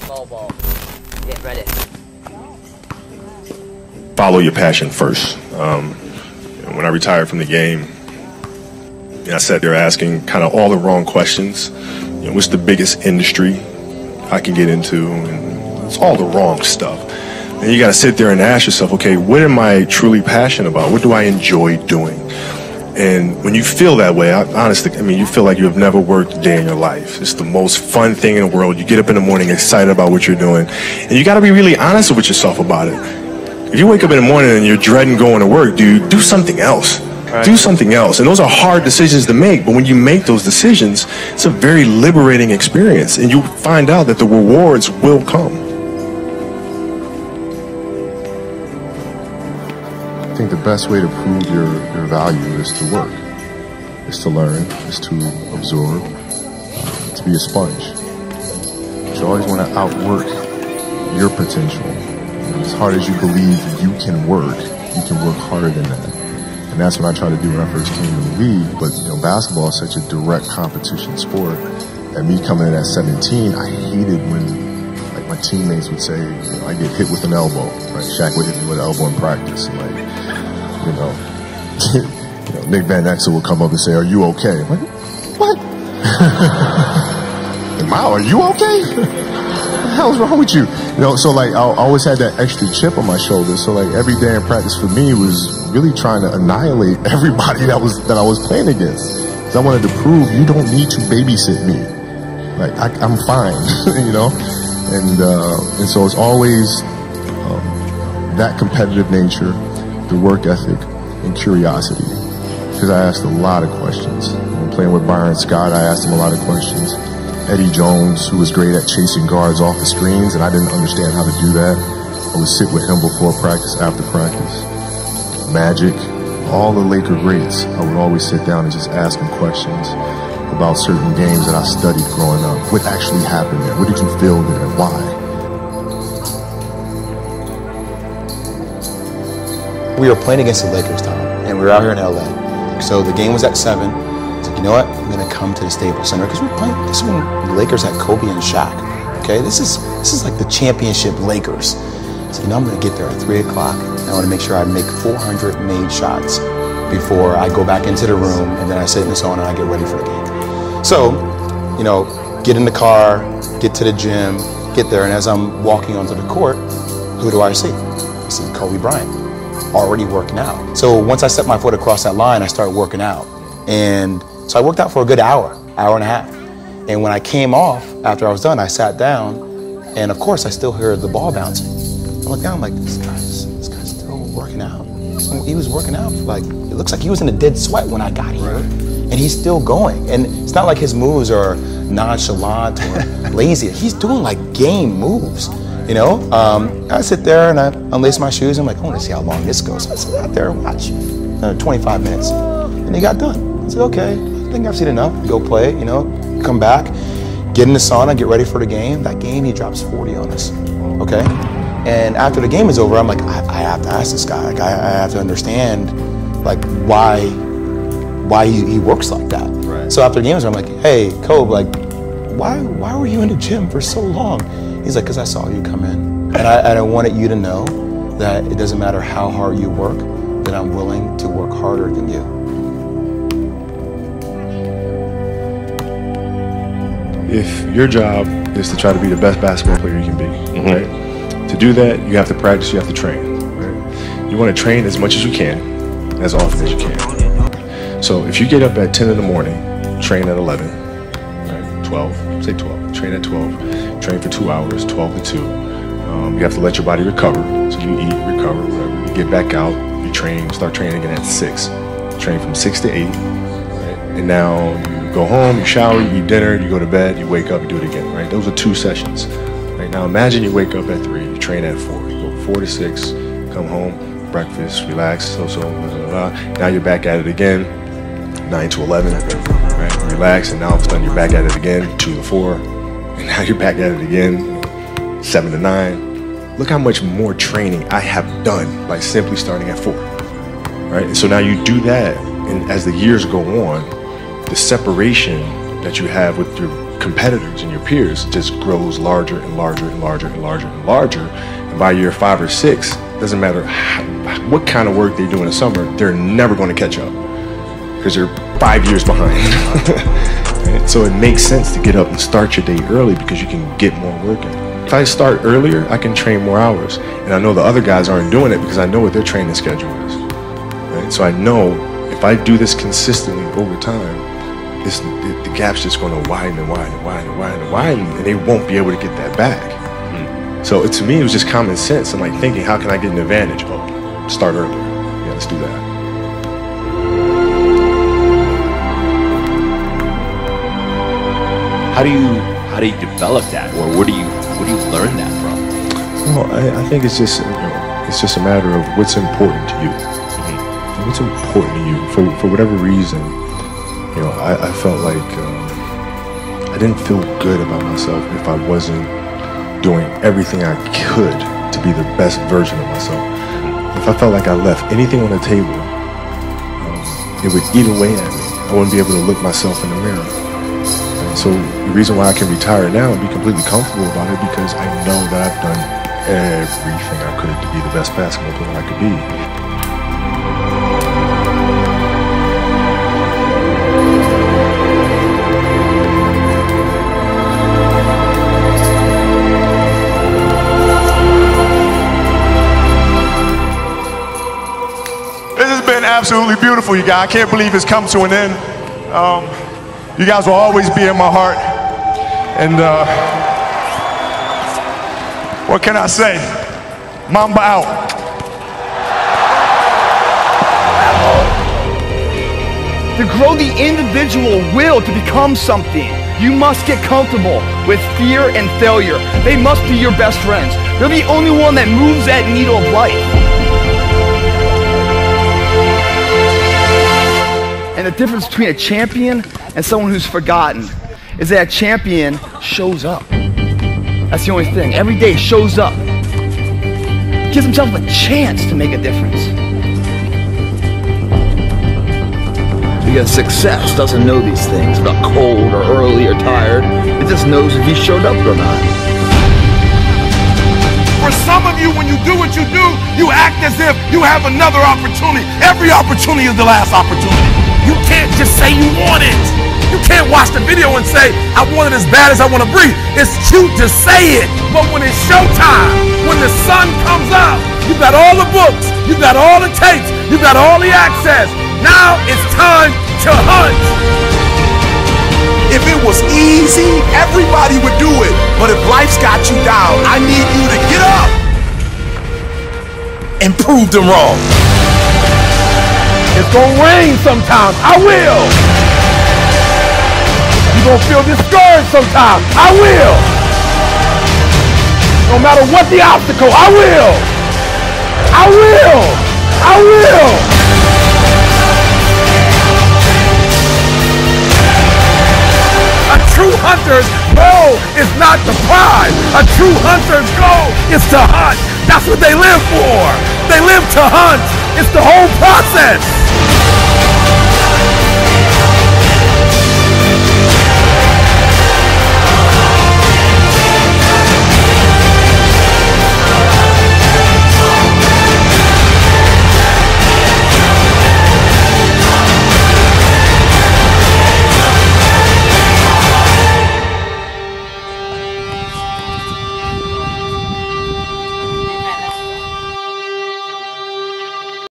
Ball. Get ready. Follow your passion first. When I retired from the game, I sat there asking kind of all the wrong questions. What's the biggest industry I can get into? And it's all the wrong stuff. And you got to sit there and ask yourself, okay, what am I truly passionate about? What do I enjoy doing? And when you feel that way, honestly, you feel like you have never worked a day in your life. It's the most fun thing in the world. You get up in the morning excited about what you're doing. And you got to be really honest with yourself about it. If you wake up in the morning and you're dreading going to work, dude, do something else. Right. Do something else. And those are hard decisions to make, but when you make those decisions, it's a very liberating experience, and you find out that the rewards will come. I think the best way to prove your value is to work, is to learn, is to absorb, to be a sponge. You always want to outwork your potential. As hard as you believe you can work harder than that. And that's what I tried to do when I first came to the league. But basketball is such a direct competition sport. And me coming in at 17, I hated when my teammates would say, I get hit with an elbow. Right? Shaq would hit me with an elbow in practice. And Nick Van Exel would come up and say, "Are you okay?" I'm like, what? Mao, are you okay? What the hell's wrong with you? So I always had that extra chip on my shoulder. So every day in practice for me was really trying to annihilate everybody that I was playing against. Because I wanted to prove you don't need to babysit me. I'm fine, And so it's always that competitive nature, the work ethic, and curiosity. Because I asked a lot of questions. When playing with Byron Scott, I asked him a lot of questions. Eddie Jones, who was great at chasing guards off the screens, and I didn't understand how to do that. I would sit with him before practice, after practice. Magic, all the Laker greats, I would always sit down and just ask them questions about certain games that I studied growing up. What actually happened there? What did you feel there? Why? We were playing against the Lakers, Tom, and we were out here in LA. So the game was at 7. I was like, you know what? I'm gonna come to the Staples Center because we're playing. This is when the Lakers had Kobe and Shaq. Okay, this is like the championship Lakers. So I'm gonna get there at 3 o'clock. I want to make sure I make 400 made shots before I go back into the room, and then I sit in the sauna and I get ready for the game. So, get in the car, get to the gym, get there, and as I'm walking onto the court, who do I see? I see Kobe Bryant, already working out. So once I set my foot across that line, I started working out. And so I worked out for a good hour and a half. And when I came off, after I was done, I sat down, and of course I still heard the ball bouncing. I looked down, I'm like, this guy's still working out. He was working out, it looks like he was in a dead sweat when I got here. And he's still going. And it's not like his moves are nonchalant or lazy. He's doing game moves. I sit there and I unlace my shoes. I'm like, I want to see how long this goes. So I sit out there and watch 25 minutes. And he got done. I said, okay, I think I've seen enough. Go play, come back, get in the sauna, get ready for the game. That game, he drops 40 on us, okay? And after the game is over, I'm like, I have to ask this guy. I have to understand, why he works like that. Right. So after the game is over, I'm like, hey, Kobe, why were you in the gym for so long? He's like, because I saw you come in. And I wanted you to know that it doesn't matter how hard you work, that I'm willing to work harder than you. If your job is to try to be the best basketball player you can be, right? To do that, you have to practice, you have to train. Right? You want to train as much as you can, as often as you can. So if you get up at 10 in the morning, train at 11, right? 12, say 12, train at 12, train for 2 hours, 12 to 2. You have to let your body recover. So you eat, recover, whatever. You get back out, you train, start training again at 6. Train from 6 to 8, right? And now you go home, you shower, you eat dinner, you go to bed, you wake up, you do it again, right? Those are 2 sessions. Right now, imagine you wake up at 3, you train at 4, you go 4 to 6, come home, breakfast, relax, blah, blah, blah. Now you're back at it again, 9 to 11, right? Relax, and now all of a sudden you're back at it again, 2 to 4, and now you're back at it again, 7 to 9. Look how much more training I have done by simply starting at 4, right? And so now you do that, and as the years go on, the separation that you have with your competitors and your peers just grows larger and larger and larger and larger and larger. And by year 5 or 6, doesn't matter what kind of work they do in the summer, they're never going to catch up because they're 5 years behind. Right? So it makes sense to get up and start your day early because you can get more work in. If I start earlier, I can train more hours. And I know the other guys aren't doing it because I know what their training schedule is. Right? So I know if I do this consistently over time, the gap's just going to widen and widen and widen and widen and widen, and they won't be able to get that back. So to me, it was just common sense. I'm like thinking, how can I get an advantage? Oh, start earlier. Yeah, let's do that. How do you develop that, or where do you learn that from? Well, I think it's just it's just a matter of what's important to you. What's important to you for whatever reason. I felt like I didn't feel good about myself if I wasn't doing everything I could to be the best version of myself. If I felt like I left anything on the table, it would eat away at me. I wouldn't be able to look myself in the mirror. And so the reason why I can retire now and be completely comfortable about it, because I know that I've done everything I could to be the best basketball player I could be. Absolutely beautiful, you guys. I can't believe it's come to an end. You guys will always be in my heart. And what can I say? Mamba out. To grow the individual will to become something, you must get comfortable with fear and failure. They must be your best friends. They're the only one that moves that needle of life. And the difference between a champion and someone who's forgotten is that a champion shows up. That's the only thing. Every day shows up. Gives himself a chance to make a difference. Because success doesn't know these things about cold or early or tired. It just knows if you showed up or not. For some of you, when you do what you do, you act as if you have another opportunity. Every opportunity is the last opportunity. You can't just say you want it. You can't watch the video and say, I want it as bad as I want to breathe. It's cute to say it, but when it's showtime, when the sun comes up, you've got all the books, you've got all the tapes, you've got all the access. Now it's time to hunt. If it was easy, everybody would do it. But if life's got you down, I need you to get up and prove them wrong. It's gonna rain sometimes, I will. You're gonna feel discouraged sometimes, I will. No matter what the obstacle, I will. I will. I will. A true hunter's goal is not the prize. A true hunter's goal is to hunt. That's what they live for. They live to hunt. It's the whole process.